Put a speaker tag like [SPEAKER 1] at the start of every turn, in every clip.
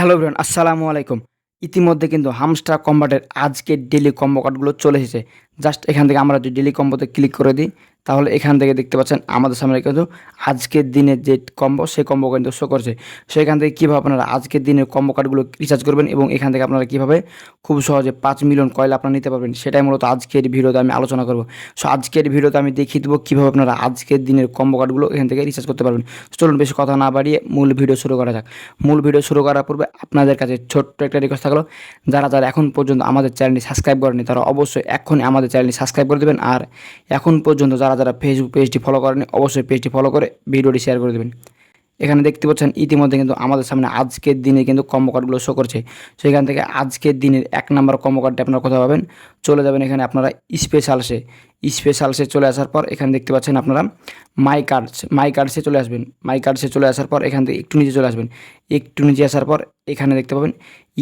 [SPEAKER 1] Hello everyone, আসসালামু আলাইকুম। ইতিমধ্যে কিন্তু হামস্টার কম্বাটের আজকের ডেইলি কম্বো কার্ডগুলো চলে এসেছে। জাস্ট এখান থেকে আমরা যদি ডেইলি কম্বোতে ক্লিক করে দিই, তাহলে এখান থেকে দেখতে পাচ্ছেন আমাদের সামনে কিন্তু আজকের দিনের যে কম্বো, সেই কম্বো কিন্তু শো করছে। সেখান থেকে কীভাবে আপনারা আজকের দিনের কম্বো কার্ডগুলো রিচার্জ করবেন এবং এখান থেকে আপনারা কীভাবে খুব সহজে 5 মিলিয়ন কয়েল আপনারা নিতে পারবেন, সেটাই মূলত আজকের ভিডিওতে আমি আলোচনা করব। সো আজকের ভিডিওতে আমি দেখিয়ে দেবো কীভাবে আপনারা আজকের দিনের কম্বো কার্ডগুলো এখান থেকে রিচার্জ করতে পারবেন। চলুন বেশি কথা না বাড়িয়ে মূল ভিডিও শুরু করা যাক। মূল ভিডিও শুরু করার পূর্বে আপনাদের কাছে ছোট্ট একটা রিকোয়েস্ট থাকলো, যারা এখন পর্যন্ত আমাদের চ্যানেলটি সাবস্ক্রাইব করেনি তারা অবশ্যই এখনই আমাদের চ্যানেলটি সাবস্ক্রাইব করে দেবেন। আর এখন পর্যন্ত যারা ফেসবুক পেজটি ফলো করেনি অবশ্যই পেজটি ফলো করে ভিডিওটি শেয়ার করে দেবেন। এখানে দেখতে পাচ্ছেন ইতিমধ্যে কিন্তু আমাদের সামনে আজকের দিনে কিন্তু কম্বো কার্ডগুলো শো করছে। সেখান থেকে আজকের দিনের 1 নম্বর কম্বো কার্ডটি আপনারা কোথাও পাবেন, চলে যাবেন এখানে আপনারা স্পেশালসে চলে আসার পর এখানে দেখতে পাচ্ছেন আপনারা মাই কার্ডসে চলে আসবেন। মাই কার্ডসে চলে আসার পর এখান থেকে একটু নিচে চলে আসবেন। একটু নিচে আসার পর এখানে দেখতে পাবেন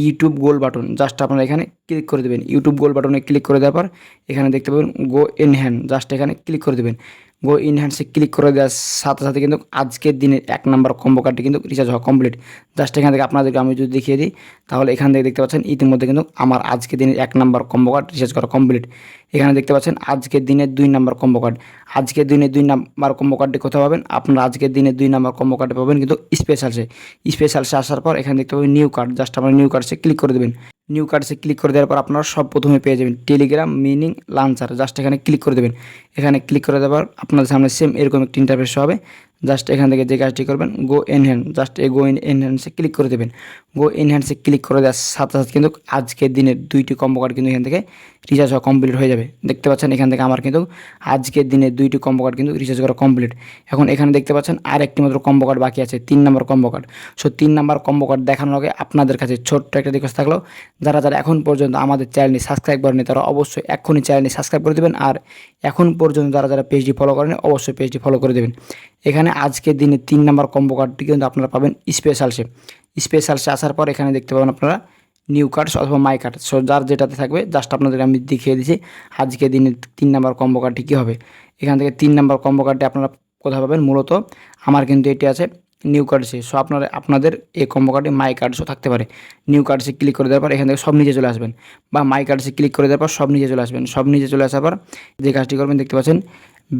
[SPEAKER 1] ইউটিউব গোল বাটন, জাস্ট আপনারা এখানে ক্লিক করে দেবেন। ইউটিউব গোল বাটনে ক্লিক করে দেওয়ার পর এখানে দেখতে পাবেন গো ইন হ্যান্ড, জাস্ট এখানে ক্লিক করে দেবেন। গো ইন হ্যান্ডসে ক্লিক করে দেওয়ার সাথে সাথে কিন্তু আজকের দিনের 1 নম্বর কম্বো কার্ডটি কিন্তু রিচার্জ হওয়া কমপ্লিট। জাস্ট এখান থেকে আপনাদেরকে আমি যদি দেখিয়ে দিই, তাহলে এখান থেকে দেখতে পাচ্ছেন ইতিমধ্যে কিন্তু আমার আজকের দিনের 1 নম্বর কম্বো কার্ড রিচার্জ করা কমপ্লিট। এখানে দেখতে পাচ্ছেন আজকের দিনের 2 নম্বর কম্বো কার্ড। আজকের দিনে 2 নম্বর কম্বো কার্ডটি কোথাও পাবেন, আপনারা আজকের দিনে 2 নম্বর কম্বো কার্ডে পাবেন কিন্তু স্পেশালসে আসার পর এখানে দেখতে পাবেন নিউ কার্ড, জাস্ট আপনারা নিউ কার্ডসে ক্লিক করে দেবেন। নিউ কার্ডসে ক্লিক করে দেওয়ার পর আপনারা সব প্রথমে পেয়ে যাবেন টেলিগ্রাম মিনিং লাঞ্চার, জাস্ট এখানে ক্লিক করে দেবেন। এখানে ক্লিক করে দেওয়ার আপনাদের সামনে সেম এরকম একটি ইন্টারফেস হবে। জাস্ট এখান থেকে যে কাজটি করবেন গো এনহ্যান্ড, জাস্ট এই গো এনহ্যান্ডসে ক্লিক করে দেবেন। গো এনহ্যান্ডসে ক্লিক করে দেওয়ার সাথে সাথে কিন্তু আজকের দিনের 2টি কম্বো কার্ড কিন্তু এখান থেকে রিচার্জ হওয়া কমপ্লিট হয়ে যাবে। দেখতে পাচ্ছেন এখান থেকে আমার কিন্তু আজকের দিনে 2টি কম্বো কার্ড কিন্তু রিচার্জ করা কমপ্লিট। এখন এখানে দেখতে পাচ্ছেন আর একটি মাত্র কম্বো কার্ড বাকি আছে, 3 নম্বর কম্বো কার্ড। সো 3 নম্বর কম্বো কার্ড দেখানোর আগে আপনাদের কাছে ছোট্ট একটা রিকোয়েস্ট থাকলো, যারা এখন পর্যন্ত আমাদের চ্যানেলটি সাবস্ক্রাইব করেনি তারা অবশ্যই এখনই চ্যানেলটি সাবস্ক্রাইব করে দেবেন। আর এখন পর্যন্ত যারা পেজটি ফলো করেনি অবশ্যই পেজটি ফলো করে দেবেন। এখানে আজকের দিনে 3 নম্বর কম্বো কার্ডটি কিন্তু আপনারা পাবেন স্পেশালসে আসার পর এখানে দেখতে পাবেন আপনারা নিউ কার্ডস অথবা মাই কার্ড। সো যার যেটাতে থাকবে জাস্ট আপনাদের আমি দেখিয়ে দিচ্ছি আজকের দিনে 3 নম্বর কম্বো কার্ডটি কী হবে। এখান থেকে 3 নম্বর কম্বো কার্ডটি আপনারা কোথায় পাবেন, মূলত আমার কিন্তু এটি আছে নিউ কার্ডসে। সো আপনাদের এই কম্বো কার্ডে মাই কার্ডসও থাকতে পারে। নিউ কার্ডসে ক্লিক করে দেওয়ার পর এখান থেকে সব নিচে চলে আসবেন, বা মাই কার্ডসে ক্লিক করে দেওয়ার পর সব নিচে চলে আসবেন। সব নিচে চলে আসার পর যে কাজটি করবেন দেখতে পাচ্ছেন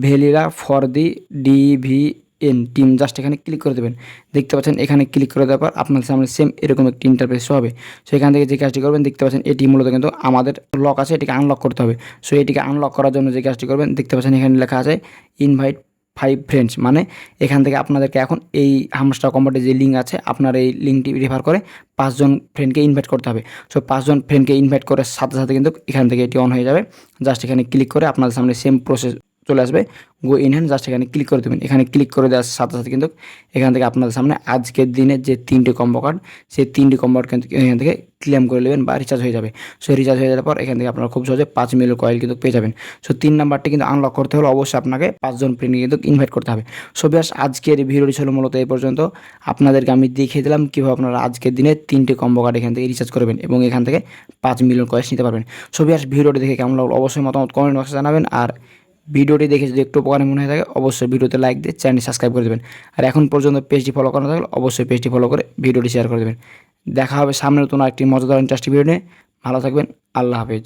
[SPEAKER 1] ভ্যালিরা ফর দি ডিভিএন টিম, জাস্ট এখানে ক্লিক করে দেবেন। দেখতে পাচ্ছেন এখানে ক্লিক করে দেওয়ার পর আপনাদের সামনে সেম এরকম একটি ইন্টারফেস হবে। সো এখান থেকে যে কাজটি করবেন দেখতে পাচ্ছেন এটি মূলত কিন্তু আমাদের লক আছে, এটিকে আনলক করতে হবে। সো এটিকে আনলক করার জন্য যে কাজটি করবেন দেখতে পাচ্ছেন এখানে লেখা আছে ইনভাইট 5 ফ্রেন্ডস, মানে এখান থেকে আপনাদেরকে এখন এই হামস্টার কম্বাটের যে লিঙ্ক আছে আপনার এই লিঙ্কটি রেফার করে 5 জন ফ্রেন্ডকে ইনভাইট করতে হবে। সো 5 জন ফ্রেন্ডকে ইনভাইট করার সাথে সাথে কিন্তু এখান থেকে এটি অন হয়ে যাবে। জাস্ট এখানে ক্লিক করে আপনাদের সামনে সেম প্রসেস চলে আসবে, গো ইন হ্যান্ড, জাস্ট এখানে ক্লিক করে দেবেন। এখানে ক্লিক করে দেওয়ার সাথে সাথে কিন্তু এখান থেকে আপনাদের সামনে আজকের দিনের যে 3টি কম্বো কার্ড, সেই 3টি কম্বো কার্ড কিন্তু এখান থেকে ক্লেম করে নেবেন বা রিচার্জ হয়ে যাবে। সো রিচার্জ হয়ে যাওয়ার পর এখান থেকে আপনারা খুব সহজে 5 মিলিয়ন কয়েল কিন্তু পেয়ে যাবেন। সো 3 নাম্বারটি কিন্তু আনলক করতে হলে অবশ্যই আপনাকে 5 জন ফ্রেন্ডকে কিন্তু ইনভাইট করতে হবে। সো ব্যাস আজকের ভিডিওটি ছিল মূলত এই পর্যন্ত। আপনাদেরকে আমি দেখিয়ে দিলাম কীভাবে আপনারা আজকের দিনে 3টি কম্বো কার্ড এখান থেকে রিচার্জ করবেন এবং এখান থেকে 5 মিলিয়ন কয়েস নিতে পারবেন। সো ব্যাস ভিডিওটি দেখে কেমন লাগলো অবশ্যই মতামত কমেন্ট বক্সে জানাবেন। আর ভিডিওটি দেখে যদি একটু উপকারী মনে হয়ে থাকে অবশ্যই ভিডিওতে লাইক দিয়ে চ্যানেলটি সাবস্ক্রাইব করে দেবেন। আর এখন পর্যন্ত পেজটি ফলো করা থাকলে অবশ্যই পেজটি ফলো করে ভিডিওটি শেয়ার করে দেবেন। দেখা হবে সামনে নতুন আরেকটি মজাদার ইন্টারেস্টিং ভিডিও নিয়ে। ভালো থাকবেন, আল্লাহ হাফেজ।